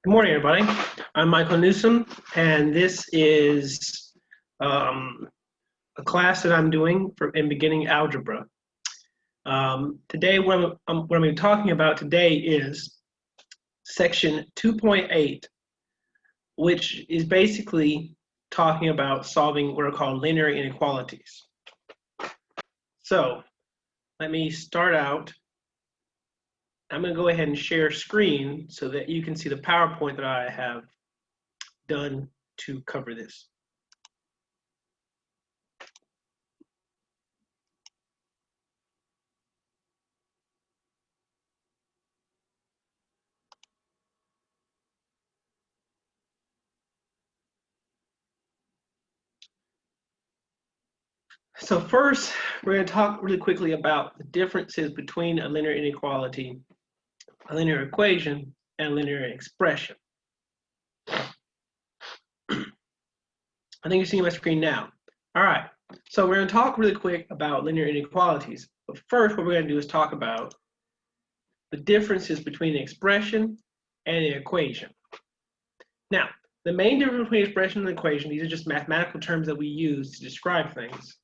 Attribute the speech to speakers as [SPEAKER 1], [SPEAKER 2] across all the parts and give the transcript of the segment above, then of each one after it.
[SPEAKER 1] Good morning, everybody. I'm Michael Newsome, and this is a class that I'm doing in beginning algebra. Today, what I'm going to be talking about today is section 2.8, which is basically talking about solving what are called linear inequalities. So let me start out. I'm going to go ahead and share screen so that you can see the PowerPoint that I have done to cover this. So first, we're going to talk really quickly about the differences between a linear inequality, a linear equation, and a linear expression. I think you're seeing my screen now. All right, so we're going to talk really quick about linear inequalities. But first, what we're going to do is talk about the differences between an expression and an equation. Now, the main difference between expression and equation, these are just mathematical terms that we use to describe things.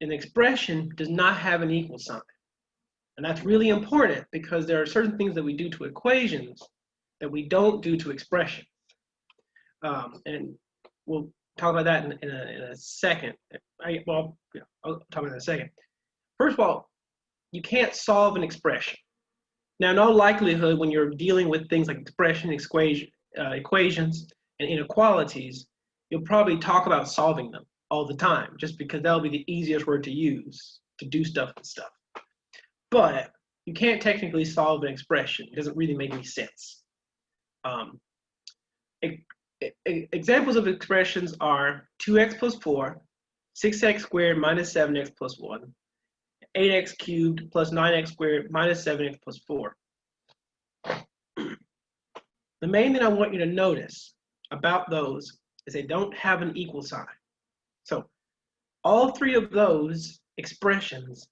[SPEAKER 1] An expression does not have an equal sign. And that's really important because there are certain things that we do to equations that we don't do to expression. And we'll talk about that in a second. I'll talk about that in a second. First of all, you can't solve an expression. Now, in all likelihood, when you're dealing with things like equations, and inequalities, you'll probably talk about solving them all the time, just because that'll be the easiest word to use to do stuff and stuff. But you can't technically solve an expression. It doesn't really make any sense. Examples of expressions are 2x plus 4, 6x squared minus 7x plus 1, 8x cubed plus 9x squared minus 7x plus 4. The main thing I want you to notice about those is they don't have an equal sign. So all three of those expressions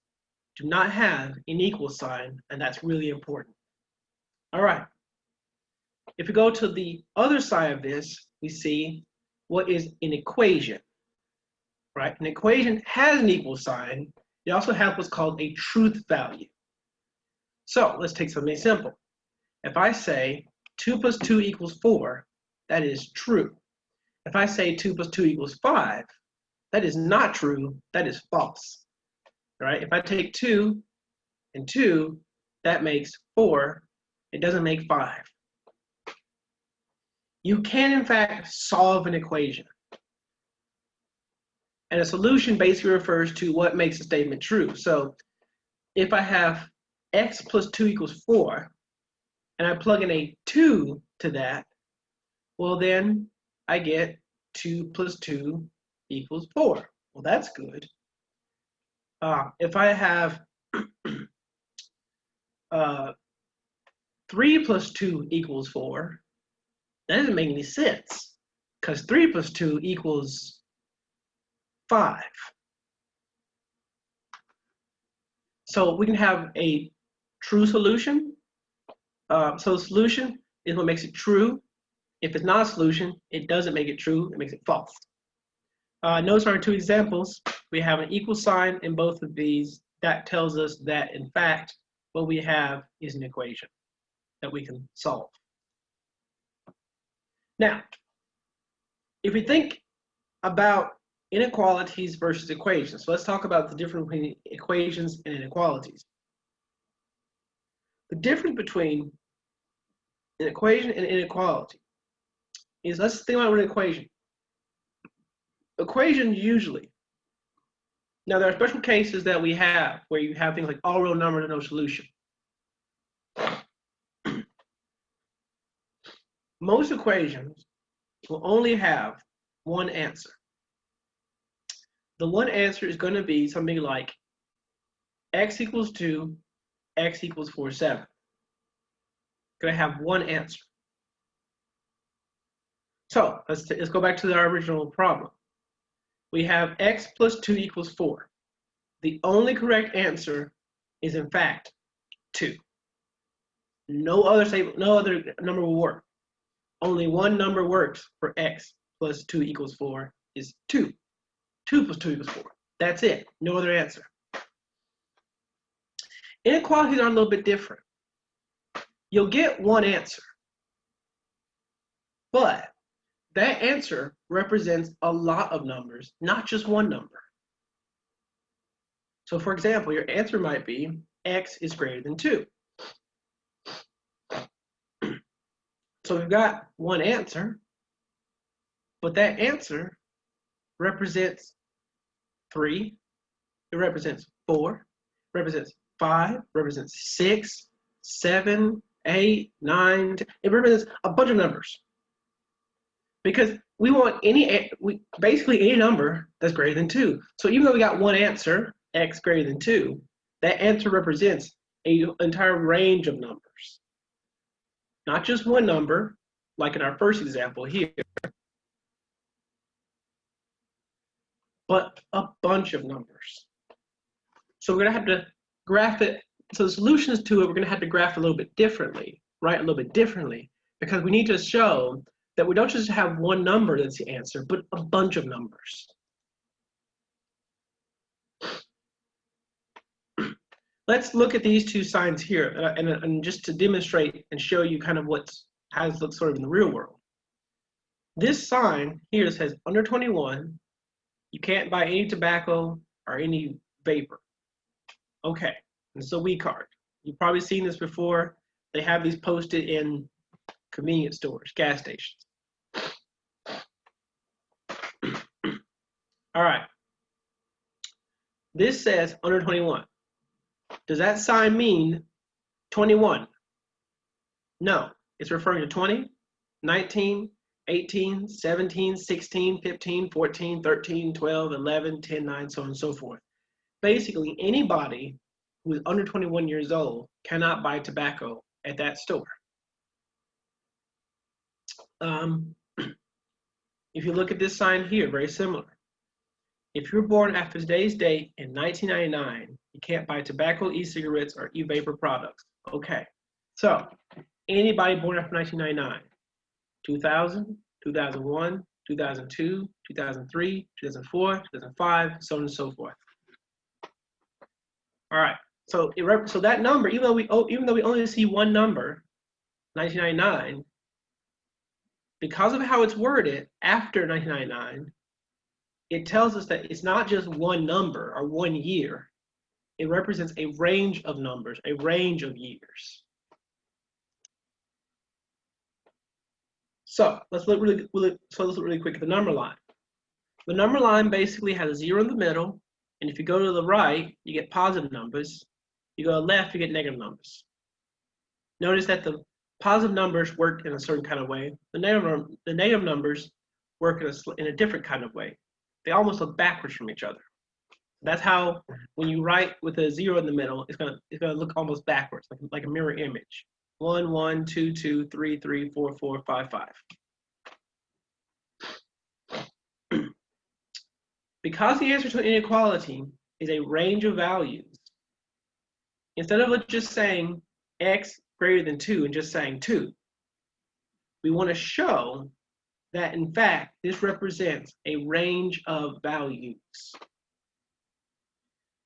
[SPEAKER 1] do not have an equal sign, and that's really important. All right. If we go to the other side of this, we see what is an equation, right? An equation has an equal sign. It also has what's called a truth value. So let's take something simple. If I say 2 plus 2 equals 4, that is true. If I say 2 plus 2 equals 5, that is not true, that is false. All right? If I take 2 and 2, that makes 4. It doesn't make 5. You can, in fact, solve an equation. And a solution basically refers to what makes a statement true. So if I have x plus 2 equals 4, and I plug in a 2 to that, well, then I get 2 plus 2 equals 4. Well, that's good. If I have 3 plus 2 equals 4, that doesn't make any sense because 3 plus 2 equals 5. So we can have a true solution. So the solution is what makes it true. If it's not a solution, it doesn't make it true, it makes it false. Notice our two examples. We have an equal sign in both of these. That tells us that, in fact, what we have is an equation that we can solve. Now, if we think about inequalities versus equations, so let's talk about the difference between equations and inequalities. The difference between an equation and inequality is, let's think about an equation. Equations usually, now there are special cases that we have where you have things like all real numbers and no solution. Most equations will only have one answer. The one answer is going to be something like x equals 2, x equals 4, 7. Going to have one answer. So let's go back to our original problem. We have x plus 2 equals 4. The only correct answer is, in fact, 2. No other number will work. only one number works for x plus 2 equals 4 is 2. 2 plus 2 equals 4. That's it. No other answer. Inequalities are a little bit different. You'll get one answer, but that answer represents a lot of numbers, not just one number. So for example, your answer might be x is greater than 2. So we've got one answer, but that answer represents 3, it represents 4, represents 5, represents 6, 7, 8, 9, 10. It represents a bunch of numbers. Because we want basically any number that's greater than 2. So even though we got one answer, x greater than 2, that answer represents an entire range of numbers. Not just one number, like in our first example here, but a bunch of numbers. So we're going to have to graph it. So the solutions to it, we're going to have to graph a little bit differently, right? A little bit differently, because we need to show that we don't just have one number that's the answer, but a bunch of numbers. Let's look at these two signs here, and just to demonstrate and show you kind of how it looks sort of in the real world. This sign here says under 21, you can't buy any tobacco or any vapor. Okay, and it's a we card. You've probably seen this before. They have these posted in convenience stores, gas stations. All right. This says under 21. Does that sign mean 21? No, it's referring to 20, 19, 18, 17, 16, 15, 14, 13, 12, 11, 10, 9, so on and so forth. Basically, anybody who is under 21 years old cannot buy tobacco at that store. If you look at this sign here, very similar. If you're born after today's date in 1999, you can't buy tobacco, e-cigarettes, or e-vapor products. Okay, so anybody born after 1999, 2000, 2001, 2002, 2003, 2004, 2005, so on and so forth. All right, so that number, even though we only see one number, 1999, because of how it's worded after 1999, it tells us that it's not just one number or 1 year. It represents a range of numbers, a range of years. So let's look really quick at the number line. The number line basically has a 0 in the middle, and if you go to the right, you get positive numbers. You go to the left, you get negative numbers. Notice that the positive numbers work in a certain kind of way. The negative numbers work in a different kind of way. They almost look backwards from each other. That's how, when you write with a 0 in the middle, it's gonna look almost backwards, like a mirror image. 1, 1, 2, 2, 3, 3, 4, 4, 5, 5. Because the answer to an inequality is a range of values, instead of just saying x greater than 2 and just saying 2, we want to show that in fact this represents a range of values.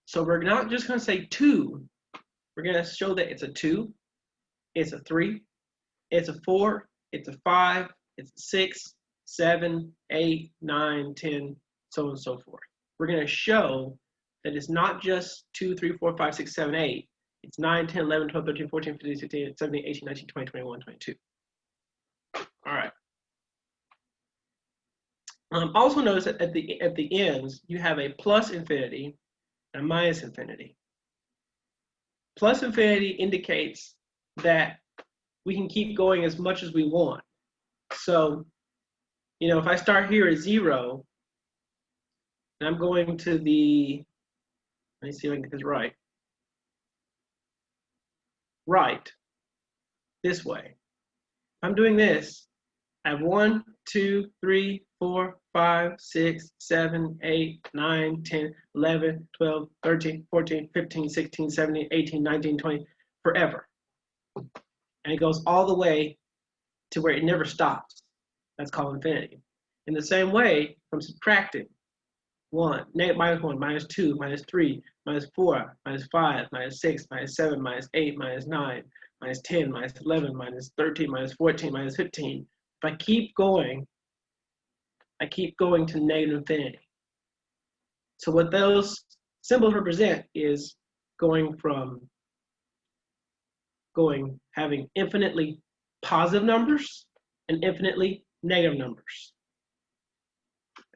[SPEAKER 1] So we're not just going to say 2, we're going to show that it's a 2, it's a 3, it's a 4, it's a 5, it's a 6, 7, 8, 9, 10, so on and so forth. We're going to show that it's not just 2, 3, 4, 5, 6, 7, 8, it's 9, 10, 11, 12, 13, 14, 15, 16, 17, 18, 19, 20, 21, 22. All right. Also notice that at the ends, you have a plus infinity and a minus infinity. Plus infinity indicates that we can keep going as much as we want. So, if I start here at 0, and I'm going to let me see if I can get this right. Right, this way. I'm doing this. I have 1, 2, 3, 4, 5, 6, 7, 8, 9, 10, 11, 12, 13, 14, 15, 16, 17, 18, 19, 20, forever. And it goes all the way to where it never stops. That's called infinity. In the same way, from subtracting 1, minus 1, minus 2, minus 3, minus 4, minus 5, minus 6, minus 7, minus 8, minus 9, minus 10, minus 11, minus 13, minus 14, minus 15. If I keep going to negative infinity. So what those symbols represent is having infinitely positive numbers and infinitely negative numbers.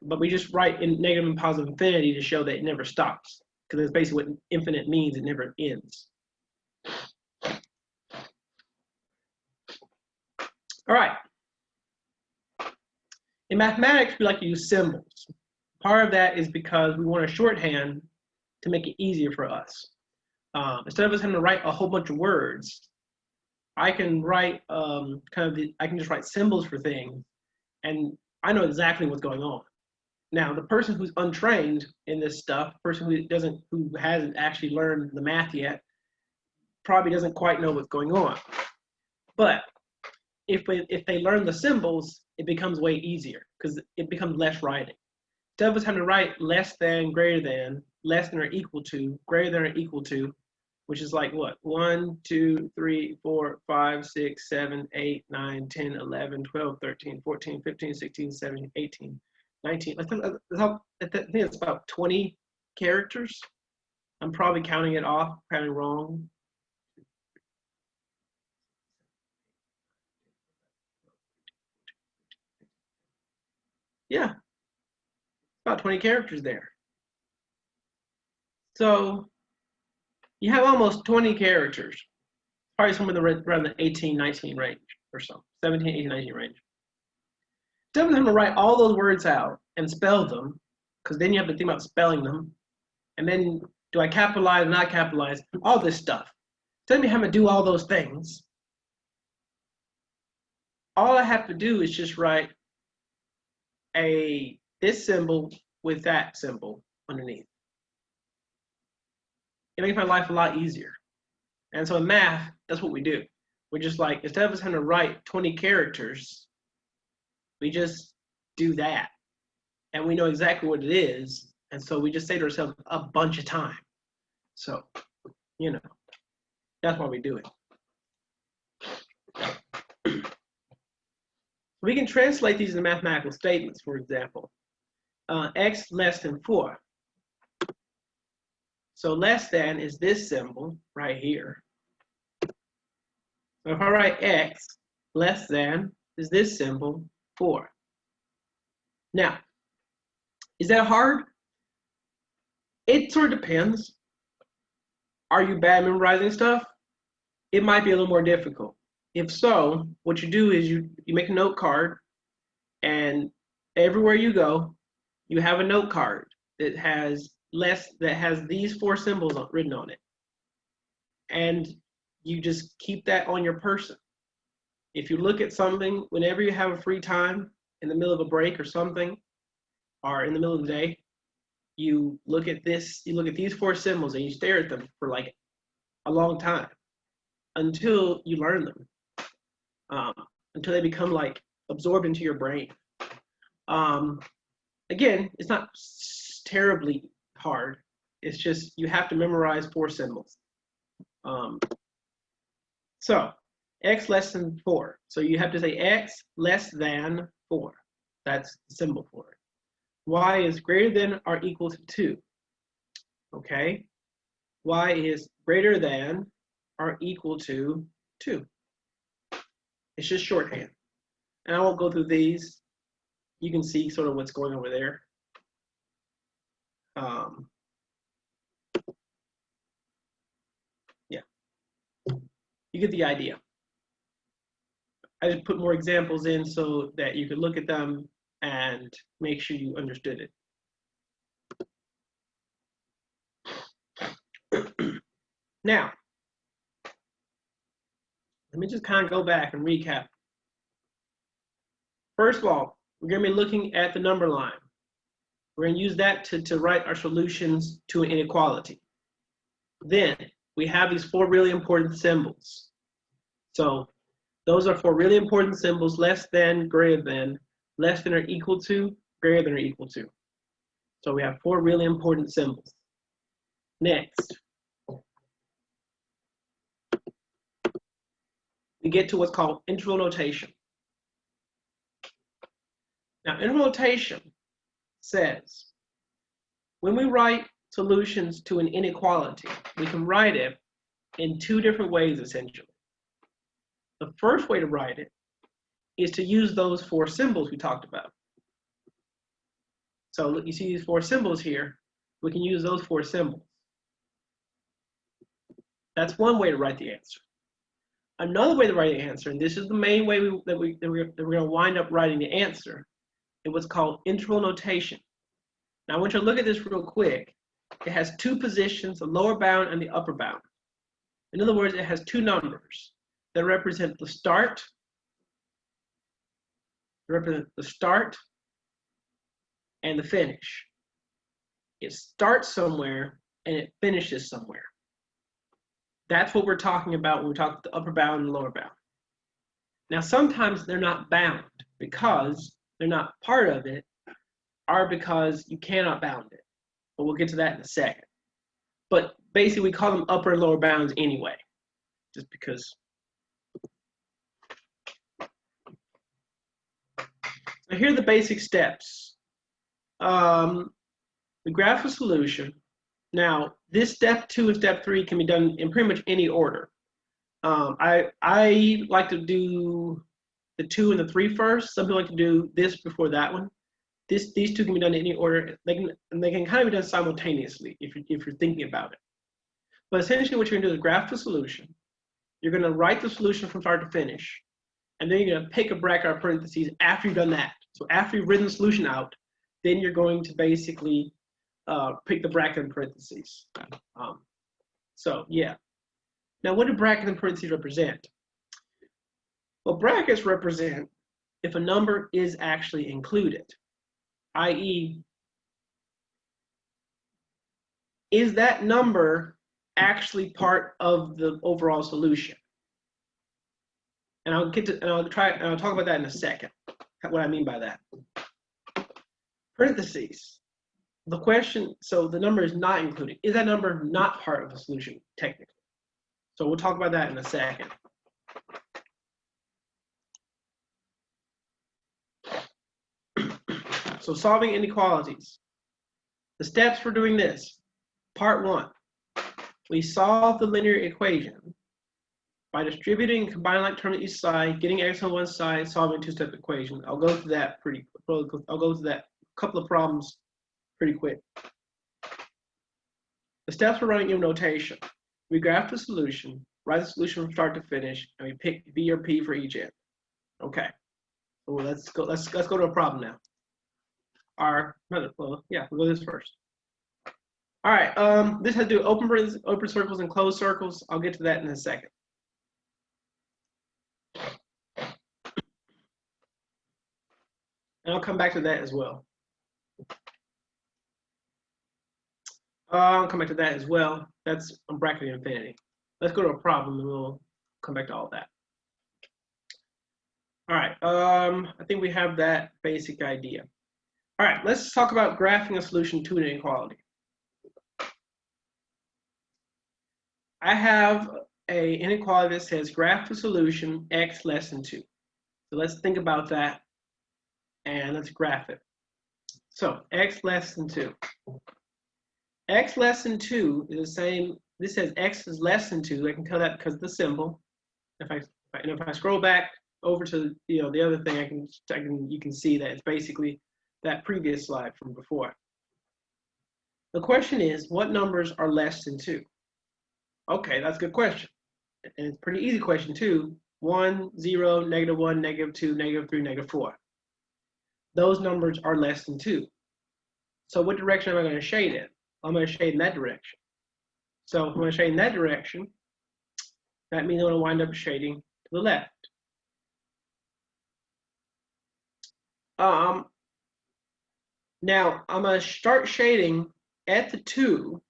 [SPEAKER 1] But we just write in negative and positive infinity to show that it never stops, because that's basically what infinite means, it never ends. All right. In mathematics, we like to use symbols. Part of that is because we want a shorthand to make it easier for us. Instead of us having to write a whole bunch of words, I can write I can just write symbols for things, and I know exactly what's going on. Now, the person who's untrained in this stuff, the person who hasn't actually learned the math yet, probably doesn't quite know what's going on. But if they learn the symbols, it becomes way easier because it becomes less writing. Instead of us having to write less than, greater than, less than or equal to, greater than or equal to, which is like what? 1, 2, 3, 4, 5, 6, 7, 8, 9, 10, 11, 12, 13, 14, 15, 16, 17, 18, 19. I think it's about 20 characters. I'm probably counting it off, counting wrong. Yeah, about 20 characters there. So you have almost 20 characters, probably somewhere around the 18, 19 range or so, 17, 18, 19 range. Instead of having to write all those words out and spell them, because then you have to think about spelling them, and then do I capitalize, not capitalize, all this stuff. Instead of having to do all those things, all I have to do is just write this symbol with that symbol underneath. It makes my life a lot easier. And so in math, that's what we do. We're just like, instead of us having to write 20 characters, we just do that. And we know exactly what it is. And so we just say to ourselves a bunch of times. So, that's why we do it. We can translate these into mathematical statements, for example. X less than 4. So less than is this symbol right here. So if I write X less than is this symbol 4. Now, is that hard? It sort of depends. Are you bad memorizing stuff? It might be a little more difficult. If so, what you do is you make a note card, and everywhere you go, you have a note card that has these 4 symbols written on it. And you just keep that on your person. If you look at something, whenever you have a free time, in the middle of a break or something, or in the middle of the day, you look at these 4 symbols and you stare at them for like a long time until you learn them, until they become like absorbed into your brain. Again, it's not terribly hard. It's just you have to memorize 4 symbols. So X less than 4. So you have to say X less than 4. That's the symbol for it. Y is greater than or equal to 2. Okay. Y is greater than or equal to 2. It's just shorthand. And I won't go through these. You can see sort of what's going over there. Yeah. You get the idea. I just put more examples in so that you could look at them and make sure you understood it. Now, let me just kind of go back and recap. First of all, we're going to be looking at the number line. We're going to use that to write our solutions to an inequality. Then we have these 4 really important symbols. So Those are for really important symbols: less than, greater than, less than or equal to, greater than or equal to. So we have 4 really important symbols. Next, we get to what's called interval notation. Now, interval notation says when we write solutions to an inequality, we can write it in 2 different ways, essentially. The first way to write it is to use those 4 symbols we talked about. So look, you see these 4 symbols here. We can use those 4 symbols. That's one way to write the answer. Another way to write the answer, and this is the main way that we're going to wind up writing the answer, is what's called interval notation. Now, I want you to look at this real quick. It has 2 positions, the lower bound and the upper bound. In other words, it has 2 numbers that represent the start, and the finish. It starts somewhere and it finishes somewhere. That's what we're talking about when we talk about the upper bound and lower bound. Now, sometimes they're not bound because they're not part of it, or because you cannot bound it. But we'll get to that in a second. But basically, we call them upper and lower bounds anyway, just because. So here are the basic steps. We graph a solution. Now, this step 2 and step 3 can be done in pretty much any order. I like to do the 2 and the 3 first. Some people like to do this before that one. These 2 can be done in any order. They can kind of be done simultaneously if you're thinking about it. But essentially, what you're going to do is graph the solution. You're going to write the solution from start to finish, and then you're going to pick a bracket or parentheses after you've done that. So after you've written the solution out, then you're going to basically pick the bracket and parentheses. So yeah. Now, what do brackets and parentheses represent? Well, brackets represent if a number is actually included, i.e., is that number actually part of the overall solution? And I'll talk about that in a second, what I mean by that. Parentheses. The question, so the number is not included. Is that number not part of the solution, technically? So we'll talk about that in a second. So solving inequalities. The steps for doing this. Part 1. We solve the linear equation by distributing and combining like terms on each side, getting x on one side, solving a 2-step equation. I'll go through that couple of problems pretty quick. The steps for running interval notation. We graph the solution, write the solution from start to finish, and we pick B or P for each end. Okay. So let's go to a problem now. We'll go this first. All right. This has to do open circles and closed circles. I'll get to that in a second. And I'll come back to that as well. I'll come back to that as well. That's on bracketing infinity. Let's go to a problem and we'll come back to all that. All right, I think we have that basic idea. All right, let's talk about graphing a solution to an inequality. I have an inequality that says graph the solution x less than 2. So let's think about that and let's graph it. So x less than 2. X less than 2 is the same. This says x is less than 2. I can tell that because of the symbol. If I scroll back over to the other thing, you can see that it's basically that previous slide from before. The question is, what numbers are less than 2? Okay, that's a good question. And it's a pretty easy question too. 1, 0, -1, -2, -3, -4. Those numbers are less than 2. So what direction am I going to shade in? I'm going to shade in that direction. So if I'm going to shade in that direction, that means I'm going to wind up shading to the left. Now I'm going to start shading at the 2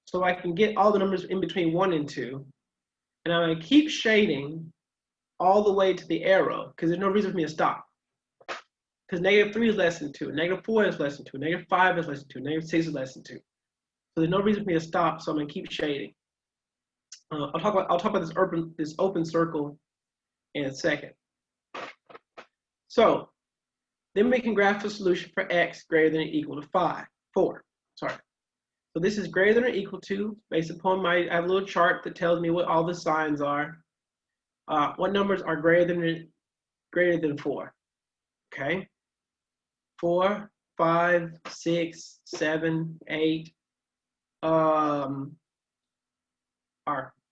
[SPEAKER 1] so I can get all the numbers in between 1 and 2. And I'm going to keep shading all the way to the arrow because there's no reason for me to stop. Because -3 is less than 2, -4 is less than 2, -5 is less than 2, -6 is less than 2. So there's no reason for me to stop, so I'm going to keep shading. I'll talk about this open circle in a second. So then we can graph the solution for x greater than or equal to 4. Sorry. So this is greater than or equal to, based upon I have a little chart that tells me what all the signs are. What numbers are greater than 4? Okay. 4, 5, 6, 7, 8. Are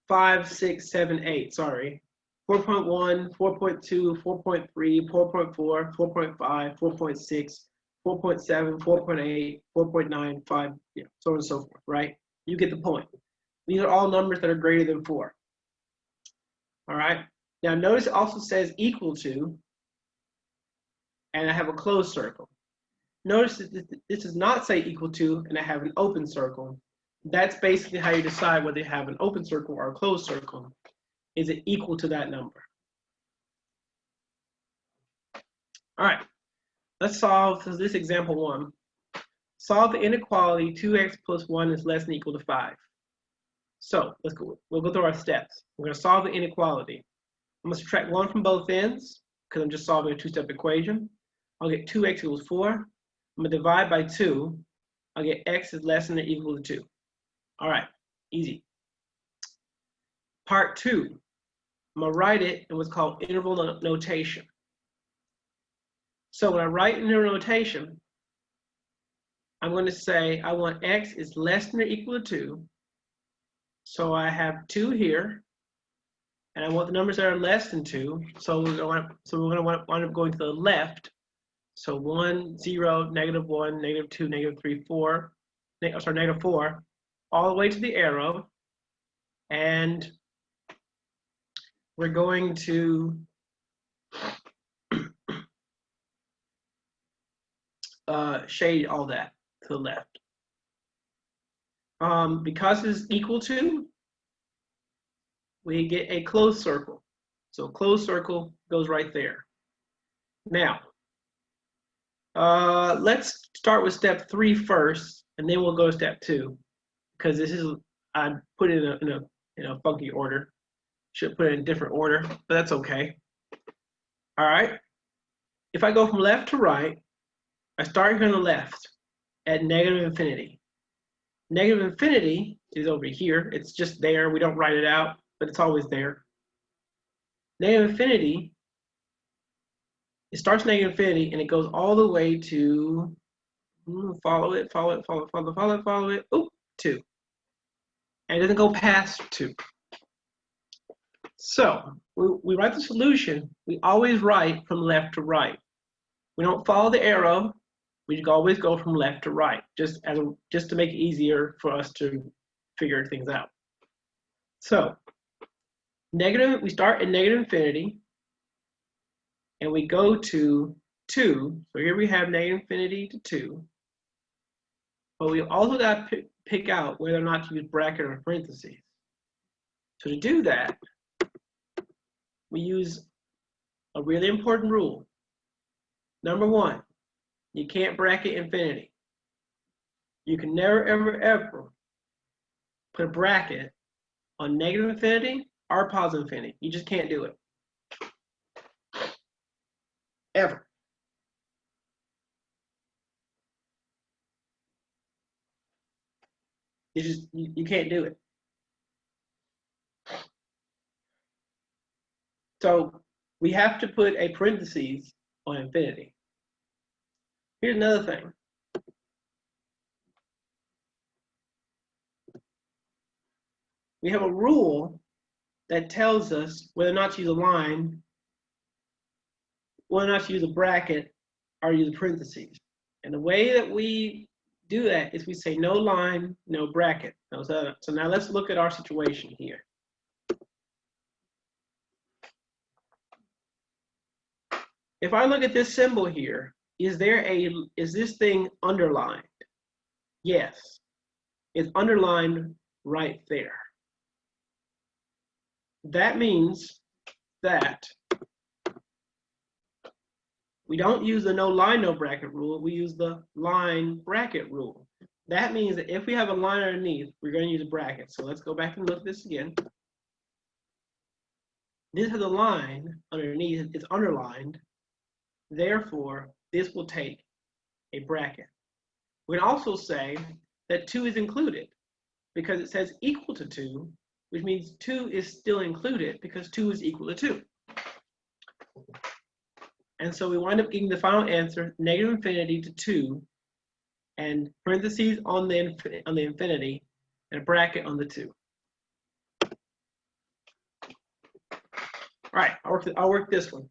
[SPEAKER 1] 5, 6, 7, 8. Sorry. 4.1, 4.2, 4.3, 4.4, 4.5, 4.6, 4.7, 4.8, 4.9, 5, yeah, so on and so forth, right? You get the point. These are all numbers that are greater than 4. All right. Now notice it also says equal to, and I have a closed circle. Notice that this does not say equal to, and I have an open circle. That's basically how you decide whether you have an open circle or a closed circle. Is it equal to that number? All right, let's solve this example 1. Solve the inequality 2x plus 1 is less than or equal to 5. So we'll go through our steps. We're going to solve the inequality. I'm going to subtract 1 from both ends because I'm just solving a 2-step equation. I'll get 2x equals 4. I'm going to divide by 2. I'll get x is less than or equal to 2. All right, easy. Part 2, I'm going to write it in what's called interval notation. So when I write interval notation, I'm going to say I want x is less than or equal to 2. So I have 2 here, and I want the numbers that are less than 2. So we're going to wind up going to the left. So 1, 0, -1, -2, -3, 4. -4, all the way to the arrow, and we're going to shade all that to the left. Because it's equal to, we get a closed circle. So a closed circle goes right there. Now, let's start with step 3 first, and then we'll go to step 2, because this is, I put it in a funky order. Should put it in a different order, but that's okay. All right. If I go from left to right, I start here on the left at -infinity. -infinity is over here. It's just there. We don't write it out, but it's always there. -infinity, it starts -infinity and it goes all the way to, follow it, 2. And it doesn't go past 2. So we write the solution. We always write from left to right. We don't follow the arrow. We always go from left to right, just to make it easier for us to figure things out. So we start at -infinity, and we go to 2. So here we have -infinity to 2. But we also got to pick out whether or not to use bracket or parentheses. So to do that, we use a really important rule. Number 1, you can't bracket infinity. You can never, ever, ever put a bracket on -infinity or positive infinity. You just can't do it. Ever. You can't do it. So we have to put a parentheses on infinity. Here's another thing. We have a rule that tells us whether or not to use a line, whether or not to use a bracket, or use parentheses. And the way that we do that is we say no line, no bracket. So now let's look at our situation here. If I look at this symbol here, is this thing underlined? Yes, it's underlined right there. that means that we don't use the no line, no bracket rule. We use the line bracket rule. That means that if we have a line underneath, we're going to use a bracket. So let's go back and look at this again. This has a line underneath, it's underlined. Therefore, this will take a bracket. We can also say that 2 is included because it says equal to 2, which means 2 is still included because 2 is equal to 2. And so we wind up getting the final answer, negative infinity to 2, and parentheses on the infinity, and a bracket on the 2. All right, I'll work this one.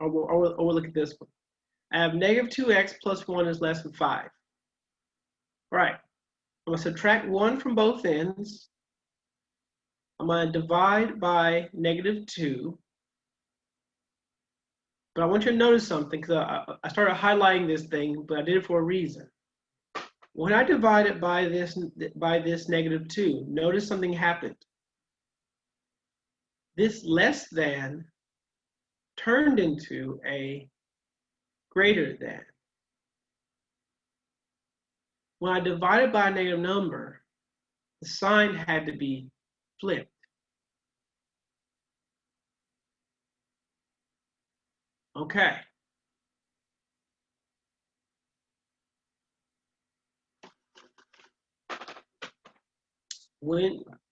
[SPEAKER 1] We'll look at this one. I have negative 2x plus 1 is less than 5. All right, I'm going to subtract 1 from both ends. I'm going to divide by negative 2. But I want you to notice something, because I started highlighting this thing, but I did it for a reason. When I divide it by this negative 2, notice something happened. This less than turned into a greater than. When I divided by a negative number, the sign had to be flipped. Okay.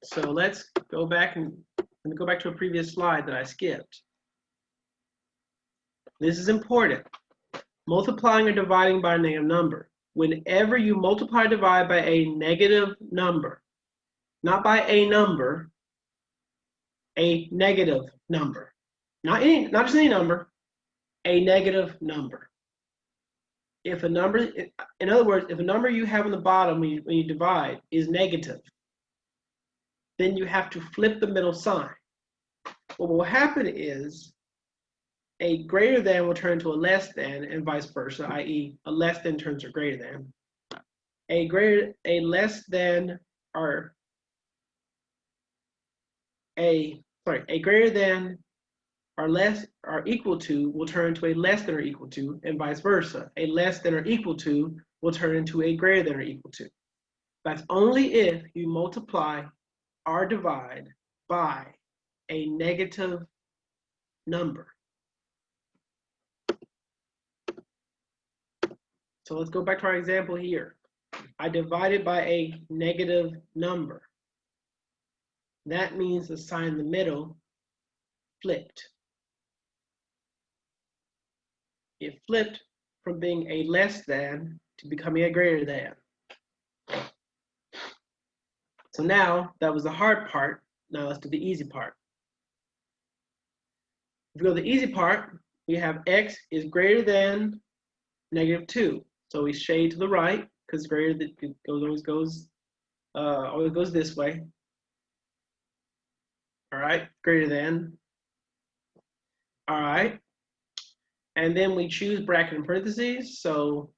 [SPEAKER 1] So let's go back to a previous slide that I skipped. This is important. Multiplying or dividing by a negative number. Whenever you multiply or divide by a negative number, not by a number, a negative number. Not just any number, a negative number. If a number, in other words, if a number you have on the bottom when you divide is negative, then you have to flip the middle sign. What will happen is a greater than will turn to a less than, and vice versa, i.e. a less than turns to a greater than. A less than or a greater than or less or equal to will turn to a less than or equal to, and vice versa. A less than or equal to will turn into a greater than or equal to. That's only if you multiply or divide by a negative number. So let's go back to our example here. I divided by a negative number. That means the sign in the middle flipped. It flipped from being a less than to becoming a greater than. So now that was the hard part. Now let's do the easy part. If we go to the easy part, we have x is greater than negative 2. So we shade to the right because greater than always goes this way. All right, greater than. All right. And then we choose bracket and parentheses. So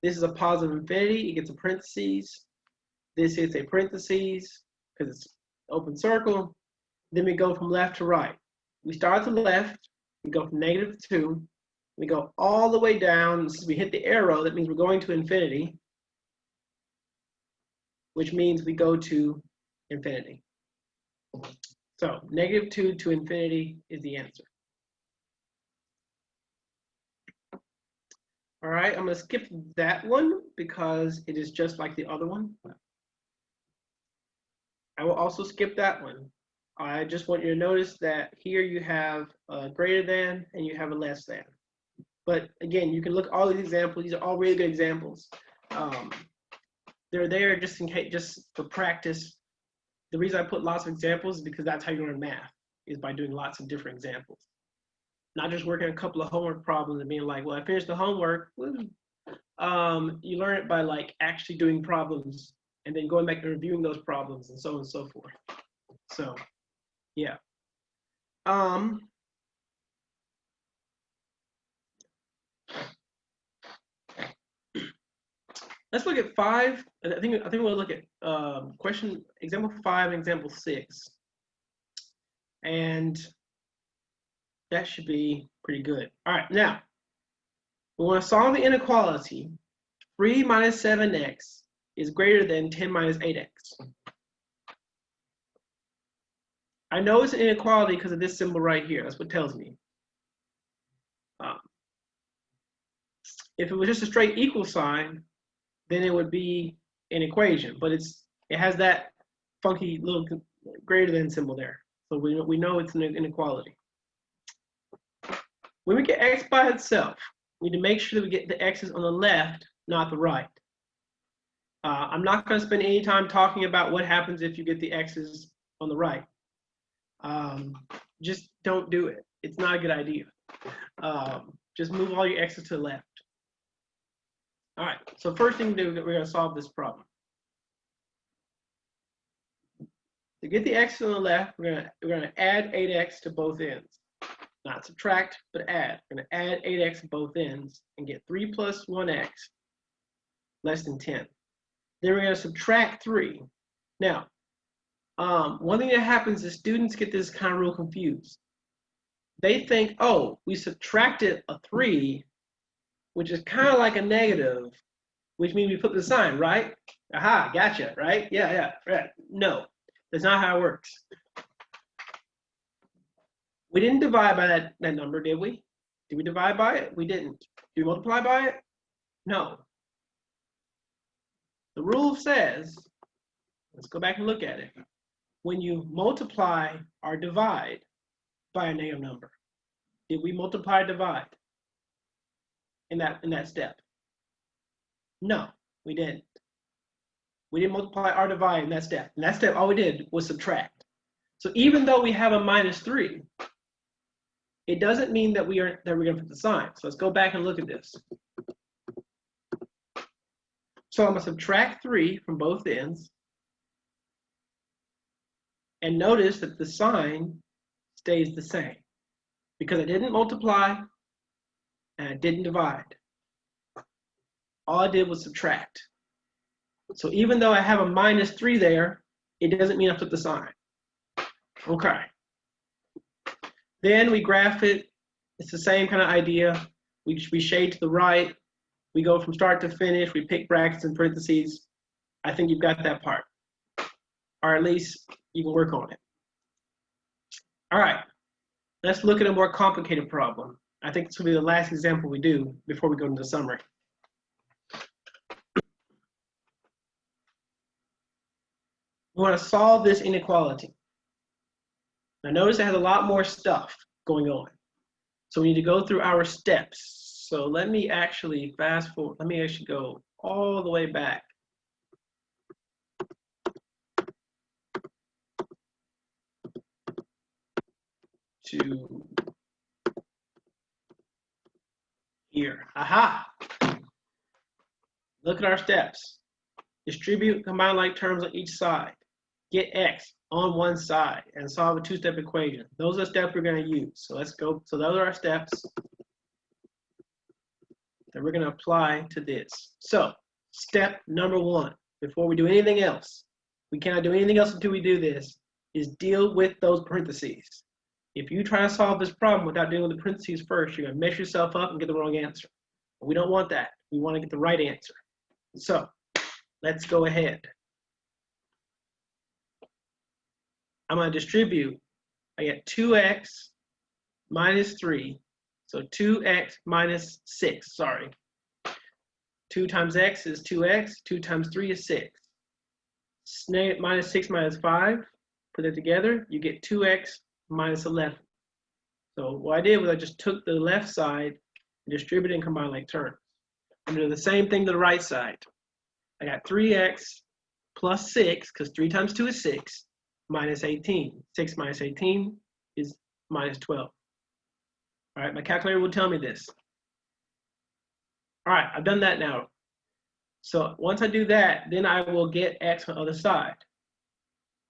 [SPEAKER 1] this is a positive infinity. It gets a parentheses. This is a parentheses because it's open circle. Then we go from left to right. We start at the left. We go from negative 2. We go all the way down. Since we hit the arrow, that means we're going to infinity, which means we go to infinity. So negative 2 to infinity is the answer. All right, I'm going to skip that one because it is just like the other one. I will also skip that one. I just want you to notice that here you have a greater than and you have a less than. But again, you can look at all these examples. These are all really good examples. They're there just in case, just for practice. The reason I put lots of examples is because that's how you learn math, is by doing lots of different examples. Not just working a couple of homework problems and being like, well, I finished the homework. You learn it by like actually doing problems and then going back and reviewing those problems and so on and so forth. So, yeah. Let's look at 5. I think we'll look at example 5 and example 6. And that should be pretty good. All right, now, we want to solve the inequality. 3 minus 7x is greater than 10 minus 8x. I know it's an inequality because of this symbol right here. That's what it tells me. If it was just a straight equal sign, then it would be an equation. But it has that funky little greater than symbol there. So we know it's an inequality. When we get x by itself, we need to make sure that we get the x's on the left, not the right. I'm not going to spend any time talking about what happens if you get the x's on the right. Just don't do it. It's not a good idea. Just move all your x's to the left. All right, so first thing to do, we're going to solve this problem. To get the x on the left, we're going to add 8x to both ends. Not subtract, but add. We're going to add 8x to both ends and get 3 plus 1x less than 10. Then we're going to subtract 3. Now, one thing that happens is students get this kind of real confused. They think, oh, we subtracted a 3, which is kind of like a negative, which means we flip the sign, right? Aha, gotcha, right? Yeah, right. No, that's not how it works. We didn't divide by that number, did we? Did we divide by it? We didn't. Did we multiply by it? No. The rule says, let's go back and look at it. When you multiply or divide by a negative number, did we multiply or divide in that step? No, we didn't. We didn't multiply or divide in that step. In that step, all we did was subtract. So even though we have a minus 3, it doesn't mean that we're going to put the sign. So let's go back and look at this. So I'm going to subtract 3 from both ends. And notice that the sign stays the same because I didn't multiply and I didn't divide. All I did was subtract. So even though I have a minus 3 there, it doesn't mean I flipped the sign. Okay. Then we graph it. It's the same kind of idea. We shade to the right. We go from start to finish. We pick brackets and parentheses. I think you've got that part. Or at least you can work on it. All right. Let's look at a more complicated problem. I think this will be the last example we do before we go into the summary. We want to solve this inequality. Now notice it has a lot more stuff going on. So we need to go through our steps. So let me actually fast forward. Let me actually go all the way back to here. Aha! Look at our steps. Distribute combined like terms on each side. Get x on one side and solve a two-step equation. Those are the steps we're going to use. So let's go. So those are our steps that we're going to apply to this. So step number 1, before we do anything else, we cannot do anything else until we do this, is deal with those parentheses. If you try to solve this problem without dealing with the parentheses first, you're going to mess yourself up and get the wrong answer. But we don't want that. We want to get the right answer. So let's go ahead. I'm going to distribute. I get 2x minus 3. So 2x minus 6, sorry. 2 times x is 2x. 2 times 3 is 6. Minus 6 minus 5. Put that together. You get 2x minus 11. So what I did was I just took the left side and distributed and combined like terms. I'm going to do the same thing to the right side. I got 3x plus 6, because 3 times 2 is 6, minus 18. 6 minus 18 is minus 12. All right, my calculator will tell me this. All right, I've done that now. So once I do that, then I will get x on the other side.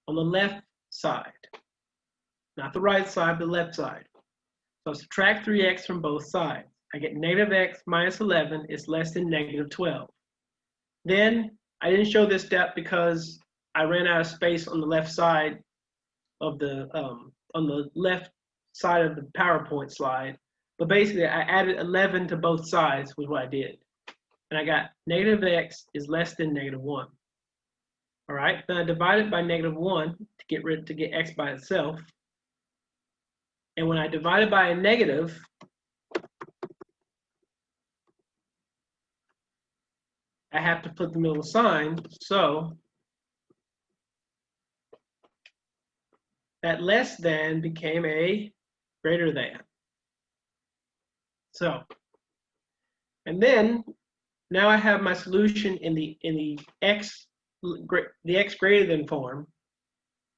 [SPEAKER 1] On the left side. Not the right side, but the left side. So subtract 3x from both sides. I get negative x minus 11 is less than negative 12. Then I didn't show this step because I ran out of space on the left side of the on the left side of the PowerPoint slide. But basically, I added 11 to both sides with what I did. And I got negative x is less than negative 1. All right, then I divide it by negative 1 to get x by itself. And when I divide it by a negative, I have to put the middle sign. So that less than became a greater than. So, and then now I have my solution in the x greater than form.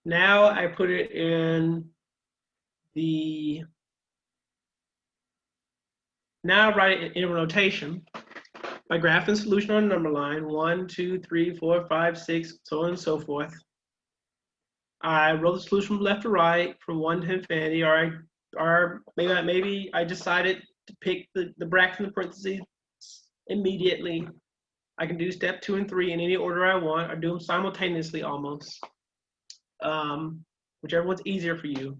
[SPEAKER 1] Now I put it in the, now I write it in interval notation by graphing solution on a number line, 1, 2, 3, 4, 5, 6, so on and so forth. I wrote the solution from left to right from 1 to infinity, or maybe I decided to pick the brackets and the parentheses immediately. I can do step 2 and 3 in any order I want, or do them simultaneously almost, whichever one's easier for you.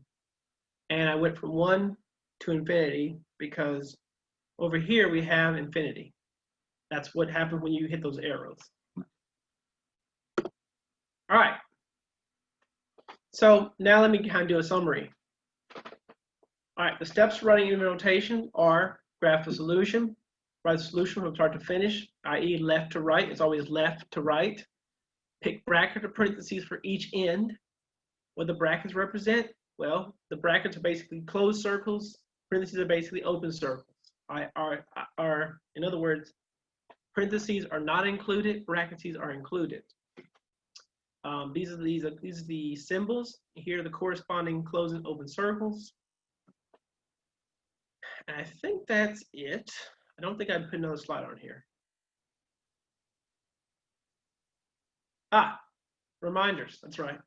[SPEAKER 1] And I went from 1 to infinity because over here we have infinity. That's what happens when you hit those arrows. All right. So now let me kind of do a summary. All right, the steps for writing interval notation are graph the solution, write the solution from start to finish, i.e. left to right. It's always left to right. Pick bracket or parentheses for each end. What the brackets represent? Well, the brackets are basically closed circles. Parentheses are basically open circles. In other words, parentheses are not included. Brackets are included. These are the symbols. Here are the corresponding closed and open circles. And I think that's it. I don't think I put another slide on here. Reminders, that's right.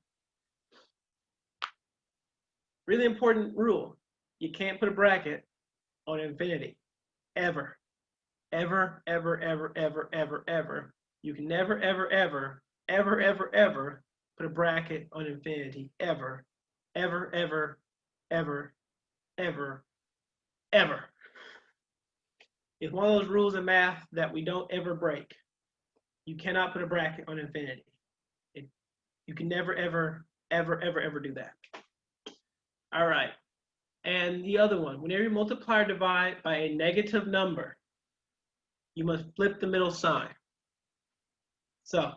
[SPEAKER 1] Really important rule. You can't put a bracket on infinity, ever. Ever, ever, ever, ever, ever, ever. You can never, ever, ever, ever, ever, ever put a bracket on infinity, ever, ever, ever, ever, ever, ever. It's one of those rules in math that we don't ever break. You cannot put a bracket on infinity. You can never, ever, ever, ever, ever do that. All right. And the other one, whenever you multiply or divide by a negative number, you must flip the middle sign. So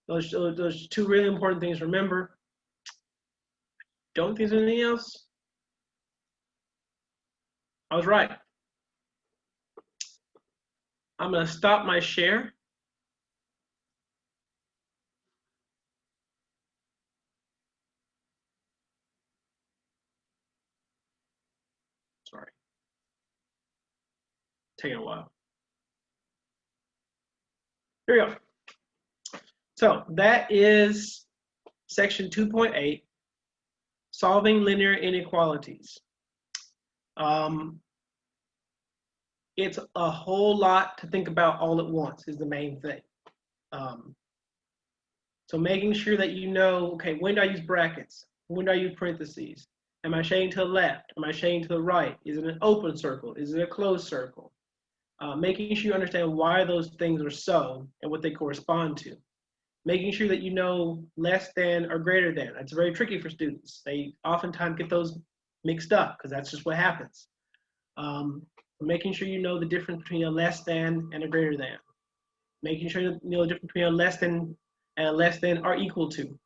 [SPEAKER 1] those two really important things to remember. Don't think there's anything else. I was right. I'm going to stop my share. Sorry. Taking a while. Here we go. So that is section 2.8, solving linear inequalities. It's a whole lot to think about all at once is the main thing. So making sure that you know, okay, when do I use brackets? When do I use parentheses? Am I shading to the left? Am I shading to the right? Is it an open circle? Is it a closed circle? Making sure you understand why those things are so and what they correspond to. Making sure that you know less than or greater than. That's very tricky for students. They oftentimes get those mixed up because that's just what happens. Making sure you know the difference between a less than and a greater than. Making sure you know the difference between a less than and a less than are equal to.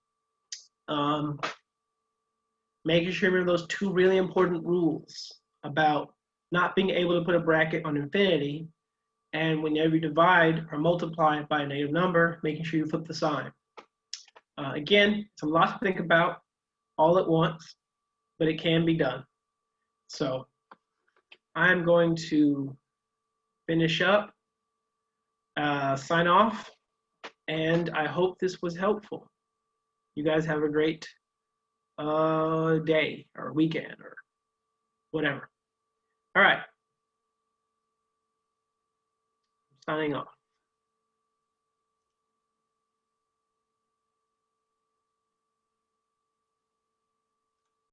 [SPEAKER 1] Making sure you remember those two really important rules about not being able to put a bracket on infinity, and whenever you divide or multiply by a negative number, making sure you flip the sign. Again, it's a lot to think about all at once, but it can be done. So I'm going to finish up, sign off, and I hope this was helpful. You guys have a great day or weekend or whatever. All right. Signing off.